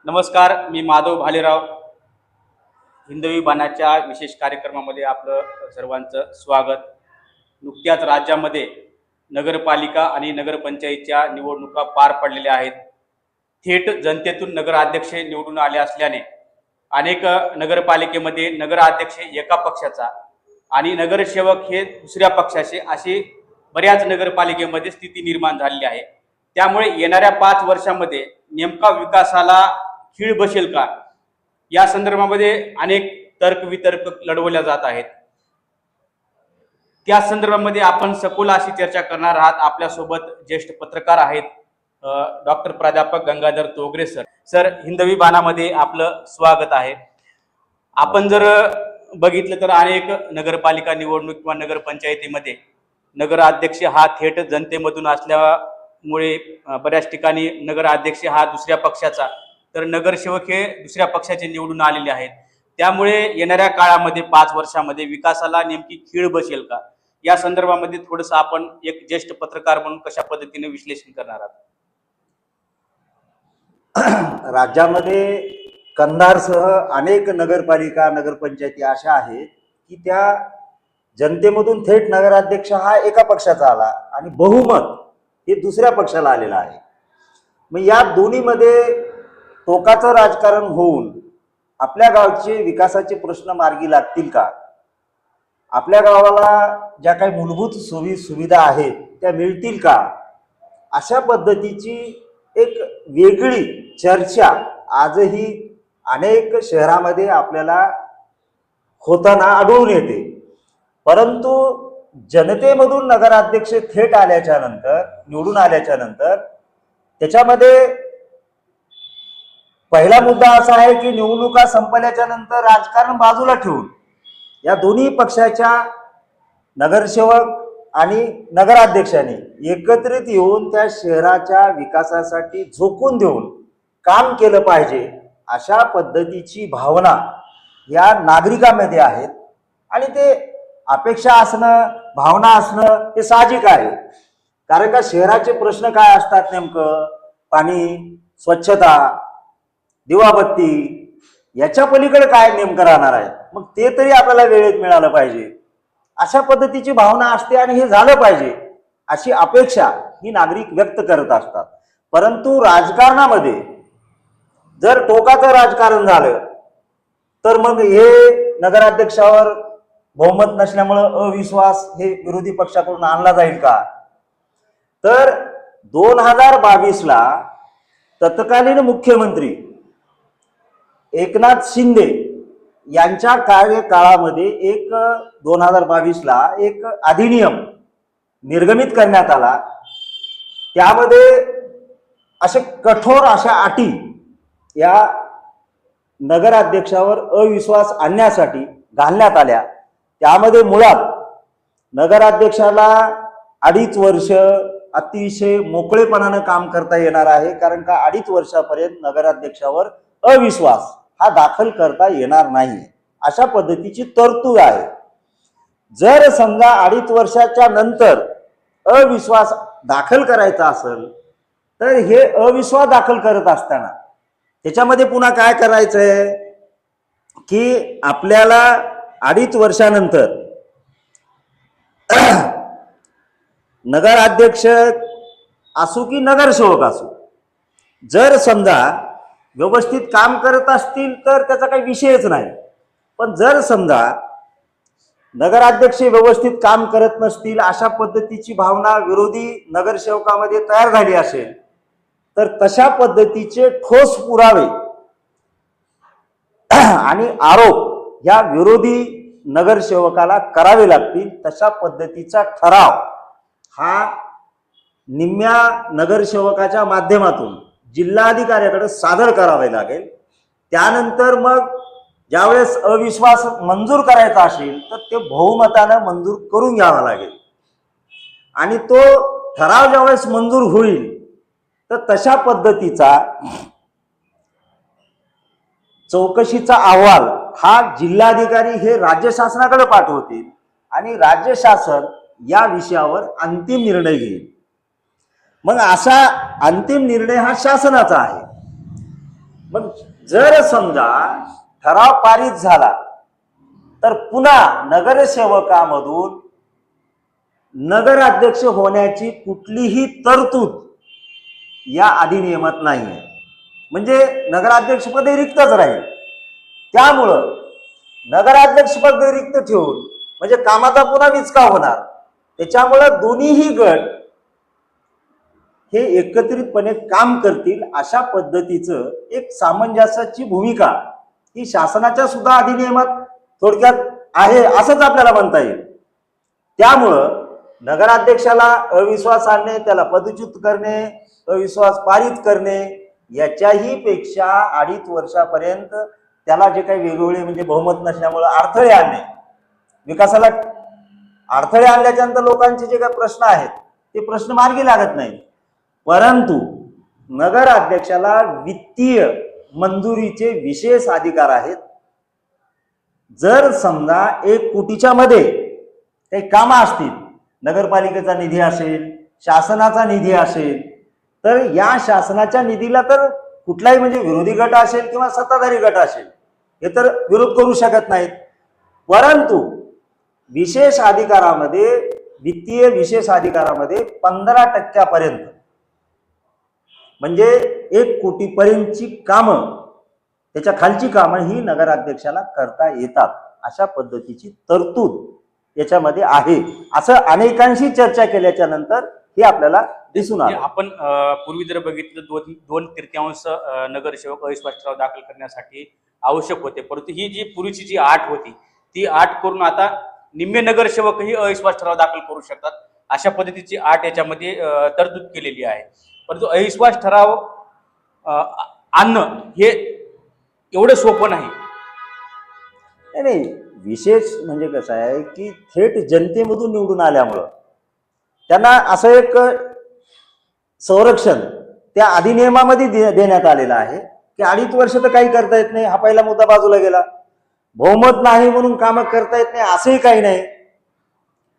नमस्कार, मी माधव भालेराव. हिंदवी बाणाच्या विशेष कार्यक्रमामध्ये आपलं सर्वांचं स्वागत. नुकत्याच राज्यामध्ये नगरपालिका आणि नगरपंचायतीच्या निवडणुका पार पडलेल्या आहेत. थेट जनतेतून नगराध्यक्ष निवडून आले असल्याने अनेक नगरपालिकेमध्ये नगराध्यक्ष एका पक्षाचा आणि नगरसेवक हे दुसऱ्या पक्षाचे अशी बऱ्याच नगरपालिकेमध्ये स्थिती निर्माण झालेली आहे. त्यामुळे येणाऱ्या 5 वर्षांमध्ये नेमका विकासाला खीळ बसेल का, या संदर्भामध्ये अनेक तर्कवितर्क लढवल्या जात आहेत. त्या संदर्भामध्ये आपण सखोल अशी चर्चा करणार आहात. आपल्यासोबत ज्येष्ठ पत्रकार आहेत डॉक्टर प्राध्यापक गंगाधर तोगरे सर. सर, हिंदवी बाणामध्ये आपलं स्वागत आहे. आपण जर बघितलं तर अनेक नगरपालिका निवडणूक किंवा नगरपंचायतीमध्ये नगराध्यक्ष हा थेट जनतेमधून असल्यामुळे बऱ्याच ठिकाणी नगराध्यक्ष हा दुसऱ्या पक्षाचा तर नगरसेवक हे दुसऱ्या पक्षाचे निवडून आलेले आहेत. त्यामुळे येणाऱ्या काळामध्ये 5 वर्षामध्ये विकासाला नेमकी खीळ बसेल का, या संदर्भामध्ये थोडंसं आपण एक ज्येष्ठ पत्रकार म्हणून कशा पद्धतीने विश्लेषण करणार आहात? राज्यामध्ये कंधारसह अनेक नगरपालिका नगरपंचायती अशा आहेत की त्या जनतेमधून थेट नगराध्यक्ष हा एका पक्षाचा आला आणि बहुमत हे दुसऱ्या पक्षाला आलेलं आहे. मग या दोन्हीमध्ये टोकाचं राजकारण होऊन आपल्या गावचे विकासाचे प्रश्न मार्गी लागतील का, आपल्या गावाला ज्या काही मूलभूत सुविधा आहेत त्या मिळतील का, अशा पद्धतीची एक वेगळी चर्चा आजही अनेक शहरामध्ये आपल्याला होताना आढळून येते. परंतु जनतेमधून नगराध्यक्ष थेट आल्याच्या नंतर, निवडून आल्याच्या नंतर, त्याच्यामध्ये पहिला मुद्दा असा आहे की निवडणुका संपल्याच्या नंतर राजकारण बाजूला ठेवून या दोन्ही पक्षाच्या नगरसेवक आणि नगराध्यक्षांनी एकत्रित येऊन त्या शहराच्या विकासासाठी झोकून देऊन काम केलं पाहिजे, अशा पद्धतीची भावना या नागरिकांमध्ये आहेत. आणि ते अपेक्षा असणं, भावना असणं हे साहजिक आहे. कारण का शहराचे प्रश्न काय असतात, नेमकं पाणी, स्वच्छता, दिवाबत्ती, याच्या पलीकडे काय नेमकं राहणार आहे, मग ते तरी आपल्याला वेळेत मिळालं पाहिजे, अशा पद्धतीची भावना असते आणि हे झालं पाहिजे अशी अपेक्षा ही नागरिक व्यक्त करत असतात. परंतु राजकारणामध्ये जर टोकाचं राजकारण झालं तर मग हे नगराध्यक्षावर बहुमत नसल्यामुळं अविश्वास हे विरोधी पक्षाकडून आणला जाईल का? तर 2022ला तत्कालीन मुख्यमंत्री एकनाथ शिंदे यांच्या कार्यकाळामध्ये 2022ला एक अधिनियम निर्गमित करण्यात आला. त्यामध्ये असे कठोर अशा अटी या नगराध्यक्षावर अविश्वास आणण्यासाठी घालण्यात आल्या. त्यामध्ये मुळात नगराध्यक्षाला 2.5 वर्ष अतिशय मोकळेपणानं काम करता येणार आहे. कारण का 2.5 वर्षापर्यंत नगराध्यक्षावर अविश्वास हा दाखल करता येणार नाही, अशा पद्धतीची तरतूद आहे. जर समजा 2.5 वर्षाच्या नंतर अविश्वास दाखल करायचा असेल तर हे अविश्वास दाखल करत असताना त्याच्यामध्ये पुन्हा काय करायचंय की आपल्याला 2.5 वर्षानंतर नगराध्यक्ष असो की नगरसेवक असो, जर समजा व्यवस्थित काम करत असतील तर त्याचा काही विषयच नाही. पण जर समजा नगराध्यक्ष व्यवस्थित काम करत नसतील, अशा पद्धतीची भावना विरोधी नगरसेवकामध्ये तयार झाली असेल तर तशा पद्धतीचे ठोस पुरावे आणि आरोप या विरोधी नगरसेवकाला करावे लागतील. तशा पद्धतीचा ठराव हा निम्म्या नगरसेवकाच्या माध्यमातून जिल्हाधिकाऱ्याकडे सादर करावे लागेल. त्यानंतर मग ज्यावेळेस अविश्वास मंजूर करायचा असेल तर ते बहुमतानं मंजूर करून घ्यावा लागेल. आणि तो ठराव ज्यावेळेस मंजूर होईल तर तशा पद्धतीचा चौकशीचा अहवाल हा जिल्हाधिकारी हे राज्य शासनाकडे पाठवतील आणि राज्य शासन या विषयावर अंतिम निर्णय घेईल. मग असा अंतिम निर्णय हा शासनाचा आहे. मग जर समजा ठराव पारित झाला तर पुन्हा नगरसेवकामधून नगराध्यक्ष होण्याची कुठलीही तरतूद या अधिनियमात नाही आहे. म्हणजे नगराध्यक्षपदे रिक्तच राहील. त्यामुळं नगराध्यक्षपद रिक्त ठेवून म्हणजे कामाचा पुन्हा विचका होणार. त्याच्यामुळं दोन्हीही गट हे एकत्रितपणे काम करतील अशा पद्धतीचं एक सामंजस्याची भूमिका ही शासनाच्या सुद्धा अधिनियमात थोडक्यात आहे असंच आपल्याला म्हणता येईल. त्यामुळं नगराध्यक्षाला अविश्वास आणणे, त्याला पदच्युत करणे, अविश्वास पारित करणे याच्याही पेक्षा 2.5 वर्षापर्यंत त्याला जे काही वेगवेगळे म्हणजे बहुमत नसल्यामुळे अडथळे आणणे, विकासाला अडथळे आणल्याच्या नंतर लोकांचे जे काही प्रश्न आहेत ते प्रश्न मार्गी लागत नाही. परंतु नगराध्यक्षाला वित्तीय मंजुरीचे विशेष अधिकार आहेत. जर समजा 1 कोटीच्या मध्ये काही कामं असतील, नगरपालिकेचा निधी असेल, शासनाचा निधी असेल, तर या शासनाच्या निधीला तर कुठलाही म्हणजे विरोधी गट असेल किंवा सत्ताधारी गट असेल हे तर विरोध करू शकत नाहीत. परंतु विशेष अधिकारामध्ये, वित्तीय विशेष अधिकारामध्ये 15% म्हणजे 1 कोटीपर्यंतची कामं, त्याच्या खालची कामं ही नगराध्यक्षाला करता येतात अशा पद्धतीची तरतूद याच्यामध्ये आहे. असं अनेकांशी चर्चा केल्याच्या नंतर हे आपल्याला दिसून आलं. आपण पूर्वी जर बघितलं 2/3 नगरसेवक अविश्वास ठराव दाखल करण्यासाठी आवश्यक होते, परंतु ही जी पूर्वीची जी अट होती ती अट करून आता निम्मे नगरसेवकही अविश्वास ठराव दाखल करू शकतात अशा पद्धतीची अट याच्यामध्ये तरतूद केलेली आहे. परंतु अविश्वास ठराव आणणं हे एवढं सोपं नाही. नाही, विशेष म्हणजे कसं आहे की थेट जनतेमधून निवडून आल्यामुळं त्यांना असं एक संरक्षण त्या अधिनियमामध्ये देण्यात आलेलं आहे की 2.5 वर्ष तर काही करता येत नाही, हा पहिला मुद्दा बाजूला गेला. बहुमत नाही म्हणून कामं करता येत नाही असंही काही नाही,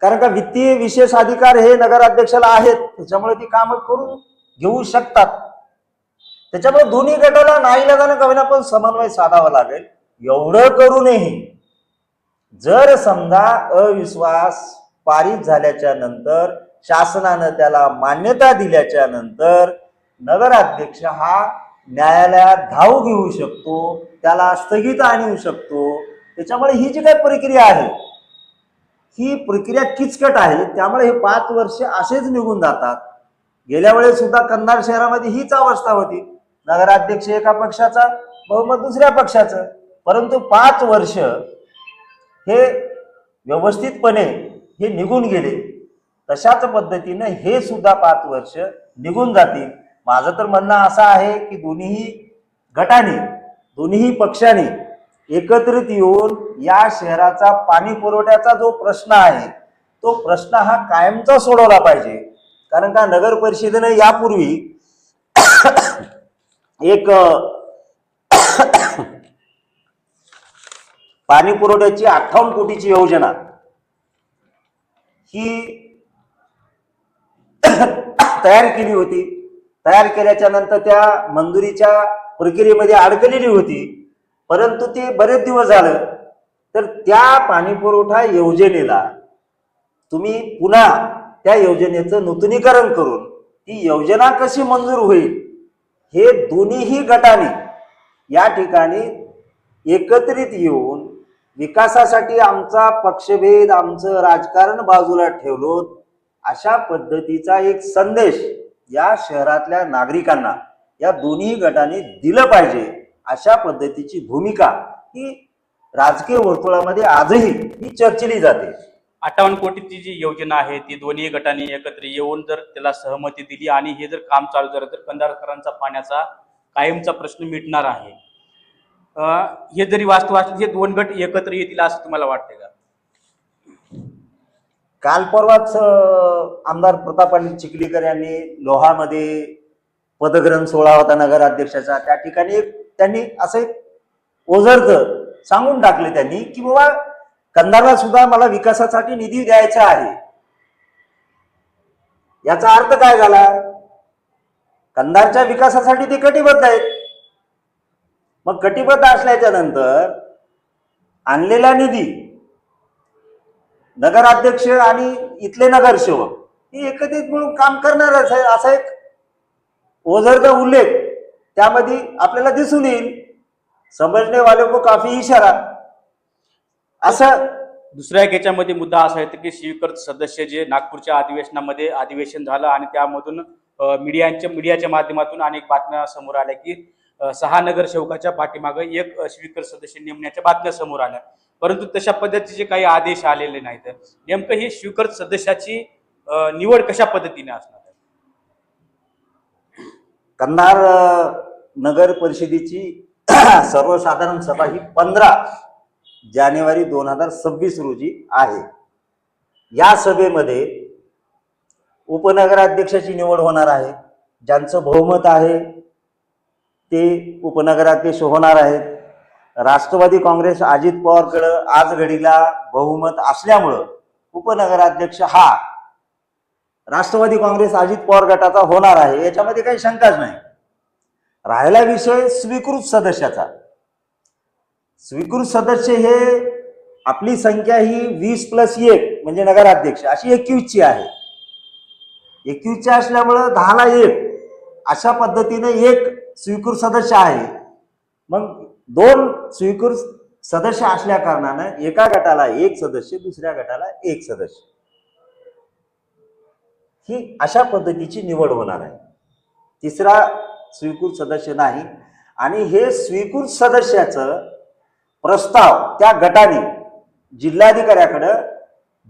कारण का वित्तीय विशेष अधिकार हे नगराध्यक्षाला आहेत, त्याच्यामुळे ती कामं करून घेऊ शकतात. त्याच्यामुळे दोन्ही गटाला नाईलाजानं कमीना पण समन्वय साधावा लागेल. एवढं करूनही जर समजा अविश्वास पारित झाल्याच्या नंतर, शासनानं त्याला मान्यता दिल्याच्या नंतर नगराध्यक्ष हा न्यायालयात धाव घेऊ शकतो, त्याला स्थगित आणू शकतो. त्याच्यामुळे ही जी काही प्रक्रिया आहे ही प्रक्रिया किचकट आहे. त्यामुळे हे 5 वर्ष असेच निघून जातात. गेल्या वेळेस सुद्धा कंधार शहरामध्ये हीच अवस्था होती, नगराध्यक्ष एका पक्षाचा, बहुमत दुसऱ्या पक्षाचं, परंतु 5 वर्ष हे व्यवस्थितपणे हे निघून गेले. तशाच पद्धतीने हे सुद्धा 5 वर्ष निघून जातील. माझं तर म्हणणं असं आहे की दोन्ही गटाने, दोन्ही पक्षाने एकत्रित येऊन या शहराचा पाणी पुरवठ्याचा जो प्रश्न आहे तो प्रश्न हा कायमचा सोडवला पाहिजे. कारण का नगर परिषदेने यापूर्वी एक पाणी पुरवठ्याची 58 कोटीची योजना ही तयार केली होती. तयार केल्याच्या नंतर त्या मंजुरीच्या प्रक्रियेमध्ये अडकलेली होती, परंतु ते बरेच दिवस झालं. तर त्या पाणी पुरवठा योजनेला तुम्ही पुन्हा त्या योजनेचं नूतनीकरण करून ती योजना कशी मंजूर होईल हे दोन्हीही गटाने या ठिकाणी एकत्रित येऊन विकासासाठी आमचा पक्षभेद, आमचं राजकारण बाजूला ठेवलो अशा पद्धतीचा एक संदेश या शहरातल्या नागरिकांना या दोन्ही गटाने दिलं पाहिजे. अशा पद्धतीची भूमिका ही राजकीय वर्तुळामध्ये आजही ही चर्चिली जाते. 58 कोटीची जी योजना आहे ती दोन्ही गटांनी एकत्र येऊन जर त्याला सहमती दिली आणि हे जर काम चालू झालं तर कंधारकरांचा पाण्याचा कायमचा प्रश्न मिटणार आहे. हे जरी वास्तव असलं हे 2 गट एकत्र येतील असं तुम्हाला वाटतंय का? काल परवाच आमदार प्रताप पाटील चिखलीकर यांनी लोहामध्ये पदग्रहण सोहळा होता नगराध्यक्षाचा, त्या ठिकाणी त्यांनी असं एक ओझरतं सांगून टाकले त्यांनी की बाबा कंधारला सुद्धा मला विकासासाठी निधी द्यायचा आहे. याचा अर्थ काय झाला? कंधारच्या विकासासाठी ते कटिबद्ध आहेत. मग कटिबद्ध असल्याच्या नंतर आणलेला निधी नगराध्यक्ष आणि इथले नगरसेवक हे एकत्रित मिळून काम करणारच आहे, असा एक ओझरचा उल्लेख त्यामध्ये आपल्याला दिसून येईल. समजणे वाले को काफी इशारा. असं दुसऱ्या एक याच्यामध्ये मुद्दा असा आहे की स्वीकृत सदस्य जे नागपूरच्या अधिवेशनामध्ये अधिवेशन झालं आणि त्यामधून मीडियाच्या माध्यमातून अनेक बातम्या समोर आल्या की 6 नगरसेवकाच्या पाठीमागे एक स्वीकृत सदस्य नेमण्याच्या बातम्या समोर आल्या, परंतु तशा पद्धतीचे काही आदेश आलेले नाहीत. नेमकं ही स्वीकृत सदस्याची निवड कशा पद्धतीने असणार आहे? कंधार नगर परिषदेची सर्वसाधारण सभा ही 15 जानेवारी 2026 रोजी आहे. या सभेमध्ये उपनगराध्यक्षाची निवड होणार आहे. ज्यांचं बहुमत आहे ते उपनगराध्यक्ष होणार आहेत. राष्ट्रवादी काँग्रेस अजित पवारकडे आज घडीला बहुमत असल्यामुळं उपनगराध्यक्ष हा राष्ट्रवादी काँग्रेस अजित पवार गटाचा होणार आहे, याच्यामध्ये काही शंकाच नाही. राहिला विषय स्वीकृत सदस्याचा. स्वीकृत सदस्य हे आपली संख्या ही 20+1 म्हणजे नगराध्यक्ष अशी 21ची आहे. 21ची असल्यामुळं 10ला 1 अशा पद्धतीने एक स्वीकृत सदस्य आहे. मग 2 स्वीकृत सदस्य असल्या कारणानं एका गटाला 1 सदस्य, दुसऱ्या गटाला 1 सदस्य, ही अशा पद्धतीची निवड होणार आहे. तिसरा स्वीकृत सदस्य नाही. आणि हे स्वीकृत सदस्याचं प्रस्ताव त्या गटाने जिल्हाधिकाऱ्याकडे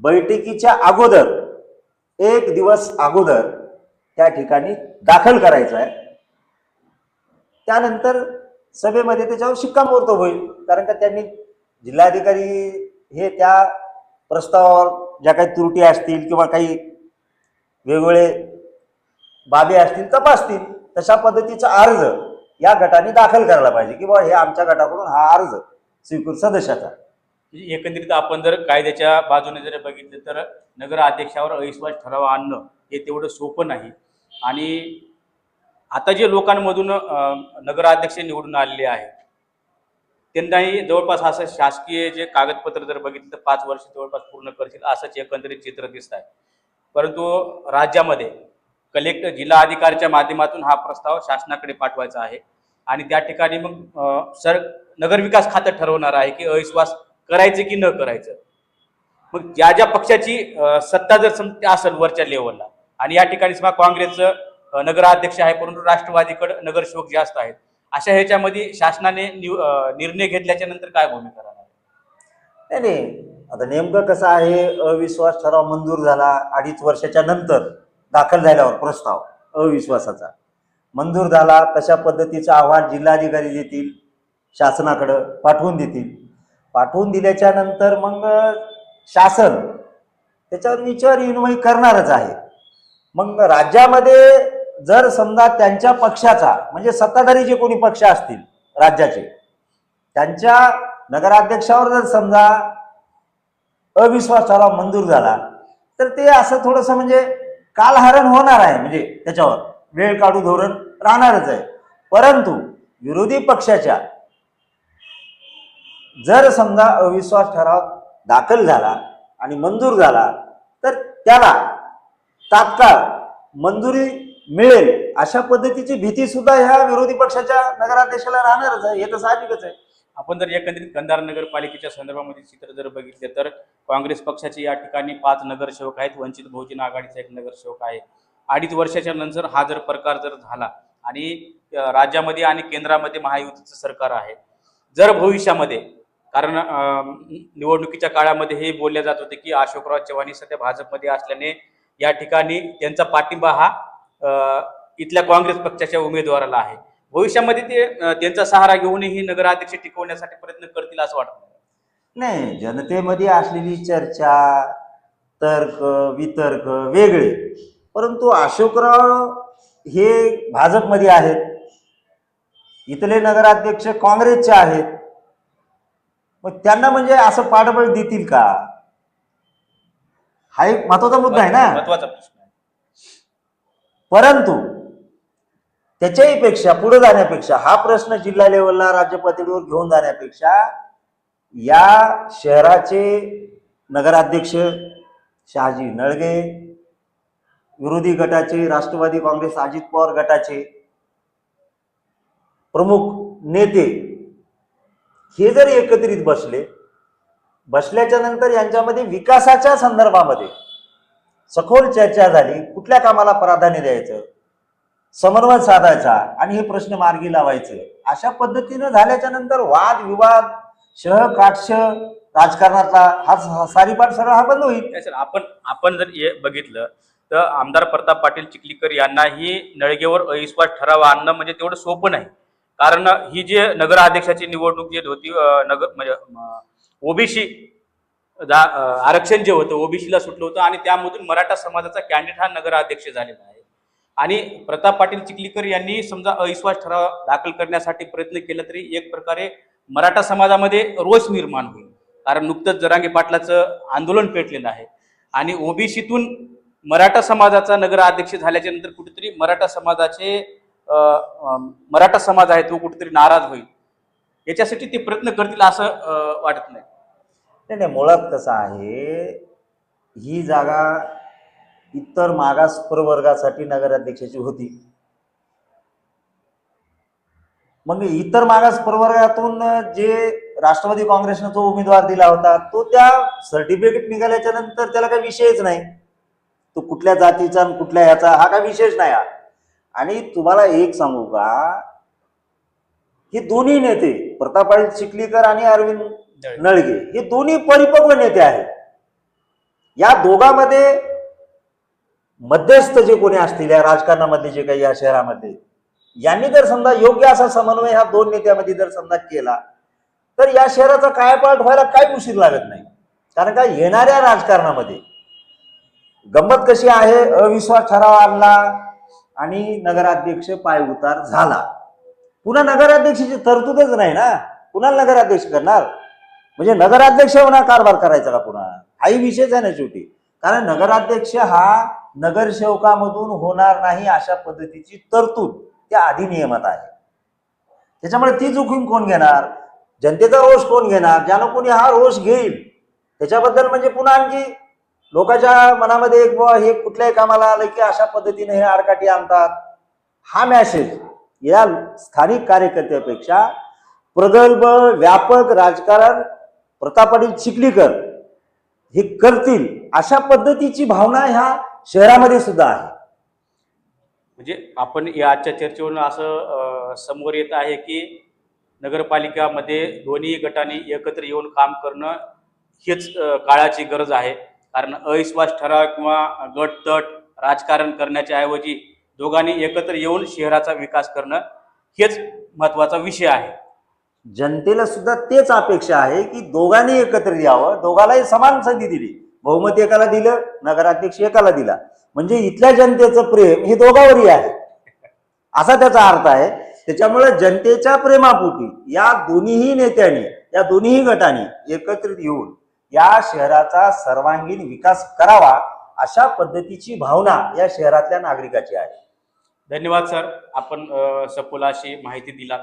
बैठकीच्या अगोदर 1 दिवस अगोदर त्या ठिकाणी दाखल करायचा आहे. त्यानंतर सभेमध्ये त्याच्यावर शिक्कामोर्तब होईल. कारण का त्यांनी जिल्हाधिकारी हे त्या प्रस्तावावर ज्या काही त्रुटी असतील किंवा काही वेगवेगळे बाबी असतील तपासतील. तशा पद्धतीचा अर्ज या गटाने दाखल करायला पाहिजे की बाबा हे आमच्या गटाकडून हा अर्ज स्वीकृत सदस्याचा. एकंदरीत आपण जर कायद्याच्या बाजूने जर बघितलं तर नगराध्यक्षावर अविश्वास ठराव आणणं हे तेवढं सोपं नाही. आणि आता जे लोकांमधून नगराध्यक्ष निवडून आलेले आहेत त्यांनाही जवळपास असं शासकीय जे कागदपत्र जर बघितलं तर 5 वर्ष जवळपास पूर्ण करतील असंच एकंदरीत चित्र दिसत आहे. परंतु राज्यामध्ये कलेक्टर जिल्हा अधिकाऱ्याच्या माध्यमातून हा प्रस्ताव शासनाकडे पाठवायचा आहे आणि त्या ठिकाणी मग नगरविकास खातं ठरवणार आहे की अविश्वास करायचं की न करायचं. मग ज्या ज्या पक्षाची सत्ता जर असेल वरच्या लेवलला आणि या ठिकाणी समजा काँग्रेसचं नगराध्यक्ष आहे परंतु राष्ट्रवादीकडे नगरसेवक जास्त आहेत, अशा ह्याच्यामध्ये शासनाने निर्णय घेतल्याच्या नंतर काय भूमिका राहणार? नाही, आता नेमकं कसं आहे, अविश्वास ठराव मंजूर झाला 2.5 वर्षाच्या नंतर दाखल झाल्यावर प्रस्ताव अविश्वासाचा मंजूर झाला. तशा पद्धतीचा अहवाल जिल्हाधिकारी देतील, शासनाकडे पाठवून देतील. पाठवून दिल्याच्या नंतर मग शासन त्याच्यावर विचार विनिमय करणारच आहे. मग राज्यामध्ये जर समजा त्यांच्या पक्षाचा म्हणजे सत्ताधारी जे कोणी पक्ष असतील राज्याचे त्यांच्या नगराध्यक्षावर जर समजा अविश्वास ठराव मंजूर झाला तर ते असं थोडंसं म्हणजे कालहरण होणार आहे. म्हणजे त्याच्यावर वेळ काढू धोरण राहणारच आहे. परंतु विरोधी पक्षाच्या जर समजा अविश्वास ठराव दाखल झाला आणि मंजूर झाला तर त्याला तात्काळ मंजुरी मिळेल अशा पद्धतीची भीती सुद्धा ह्या विरोधी पक्षाच्या नगराध्यक्षाला राहणारच आहे. हे तर साहजिकच आहे. आपण जर एकंदरीत कंधार नगरपालिकेच्या संदर्भामध्ये चित्र जर बघितले तर काँग्रेस पक्षाचे या ठिकाणी 5 नगरसेवक आहेत, वंचित बहुजन आघाडीचा 1 नगरसेवक आहे. 2.5 वर्षाच्या नंतर हा जर प्रकार जर झाला आणि राज्यामध्ये आणि केंद्रामध्ये महायुतीचं सरकार आहे, जर भविष्यामध्ये कारण निवडणुकीच्या काळामध्ये हे बोलले जात होते की अशोकराव चव्हाण सध्या भाजपमध्ये असल्याने या ठिकाणी त्यांचा पाठिंबा हा इथल्या काँग्रेस पक्षाच्या उमेदवाराला आहे. भविष्यामध्ये ते त्यांचा सहारा घेऊनही नगराध्यक्ष टिकवण्यासाठी प्रयत्न करतील असं वाटतं? नाही, जनतेमध्ये असलेली चर्चा, तर्क वितर्क वेगळे, परंतु अशोकराव हे भाजपमध्ये आहेत, इथले नगराध्यक्ष काँग्रेसचे आहेत. मग त्यांना म्हणजे असं पाठबळ देतील का, हा एक महत्वाचा मुद्दा आहे ना, महत्वाचा प्रश्न आहे. परंतु त्याच्याही पेक्षा पुढे जाण्यापेक्षा हा प्रश्न जिल्हा लेवलला राज्य पातळीवर घेऊन जाण्यापेक्षा या शहराचे नगराध्यक्ष शहाजी नळगे, विरोधी गटाचे राष्ट्रवादी काँग्रेस अजित पवार गटाचे प्रमुख नेते हे जर एकत्रित बसल्याच्या नंतर यांच्यामध्ये विकासाच्या संदर्भामध्ये सखोल चर्चा झाली, कुठल्या कामाला प्राधान्य द्यायचं, समन्वय साधायचा आणि हे प्रश्न मार्गी लावायचे, अशा पद्धतीनं झाल्याच्या नंतर वाद विवाद काटश राजकारणाचा हा सारीपाट सरळ हा बंद होईल. नाही सर, आपण जर हे बघितलं तर आमदार प्रताप पाटील चिखलीकर यांनाही नळगेवर अविश्वास ठराव आणणं म्हणजे तेवढं सोपं नाही. कारण ही जी नगराध्यक्षाची निवडणूक जी होती, नगर म्हणजे ओबीसी आरक्षण जे होतं ओबीसीला सुटलं होतं आणि त्यामधून मराठा समाजाचा कॅन्डिडेट हा नगराध्यक्ष झालेला आहे. आणि प्रताप पाटील चिखलीकर यांनी समजा अविश्वास ठराव दाखल करण्यासाठी प्रयत्न केला तरी एक प्रकारे मराठा समाजामध्ये रोष निर्माण होईल. कारण नुकतंच जरांगे पाटलाचं आंदोलन पेटलेलं आहे आणि ओबीसीतून मराठा समाजाचा नगराध्यक्ष झाल्याच्या नंतर कुठेतरी मराठा समाज आहे तो कुठेतरी नाराज होईल. याच्यासाठी ते प्रयत्न करतील असं वाटत नाही. नाही, मुळात कसं आहे, ही जागा इतर मागास प्रवर्गासाठी नगराध्यक्षाची होती. मग इतर मागास प्रवर्गातून जे राष्ट्रवादी काँग्रेसनं जो उमेदवार दिला होता तो त्या सर्टिफिकेट निघाल्याच्या नंतर त्याला काही विषयच नाही, तो कुठल्या जातीचा आणि कुठल्या ह्याचा हा काही विषयच नाही. आणि तुम्हाला एक सांगू का, हे दोन्ही नेते प्रताप पाटील चिखलीकर आणि अरविंद नळगे हे दोन्ही परिपक्व नेते आहेत. या दोघांमध्ये मध्यस्थ जे कोणी असतील या राजकारणामध्ये जे काही या शहरामध्ये, यांनी जर समजा योग्य असा समन्वय ह्या दोन नेत्यामध्ये जर समजा केला तर या शहराचा कायापालट व्हायला काही उशीर लागत नाही. कारण का, येणाऱ्या राजकारणामध्ये गंमत कशी आहे, अविश्वास ठराव आणला आणि नगराध्यक्ष पायउतार झाला, पुन्हा नगराध्यक्षाची तरतूदच नाही ना, पुन्हा नगराध्यक्ष करणार म्हणजे नगराध्यक्ष होणार कारभार करायचा का पुन्हा, हाही विषयच आहे ना शेवटी. कारण नगराध्यक्ष हा नगरसेवकामधून होणार नाही अशा पद्धतीची तरतूद त्या अधिनियमात आहे. त्याच्यामुळे ती जोखीम कोण घेणार, जनतेचा रोष कोण घेणार, ज्यानं कोणी हा रोष घेईल त्याच्याबद्दल म्हणजे पुन्हा आणखी लोकांच्या मनामध्ये एक हे कुठल्याही कामाला आलं की अशा पद्धतीने हे आडकाठी आणतात, हा मॅसेज या स्थानिक कार्यकर्त्यापेक्षा प्रगल्भ व्यापक राजकारण प्रताप पाटील चिखलीकर हे करतील अशा पद्धतीची भावना ह्या शहरामध्ये सुद्धा आहे. म्हणजे आपण या आजच्या चर्चेवरून असं समोर येत आहे की नगरपालिकामध्ये दोन्ही गटांनी एकत्र येऊन काम करणं हेच काळाची गरज आहे. कारण अविश्वास ठराव किंवा गटतट राजकारण करण्याच्या ऐवजी दोघांनी एकत्र येऊन शहराचा विकास करणं हेच महत्त्वाचा विषय आहे. जनतेला सुद्धा तेच अपेक्षा आहे की दोघांनी एकत्र यावं, दोघांनाही समान संधी दिली, बहुमत एकाला दिलं, नगराध्यक्ष एकाला दिला, म्हणजे इथल्या जनतेचं प्रेम हे दोघांवरही आहे असा त्याचा अर्थ आहे. त्याच्यामुळे जनतेच्या प्रेमापोटी या दोन्हीही नेत्यांनी या दोन्हीही गटांनी एकत्रित येऊन या शहराचा सर्वांगीण विकास करावा अशा पद्धतीची भावना या शहरातल्या नागरिकाची आहे. धन्यवाद सर, आपण सखोल अशी माहिती दिलात.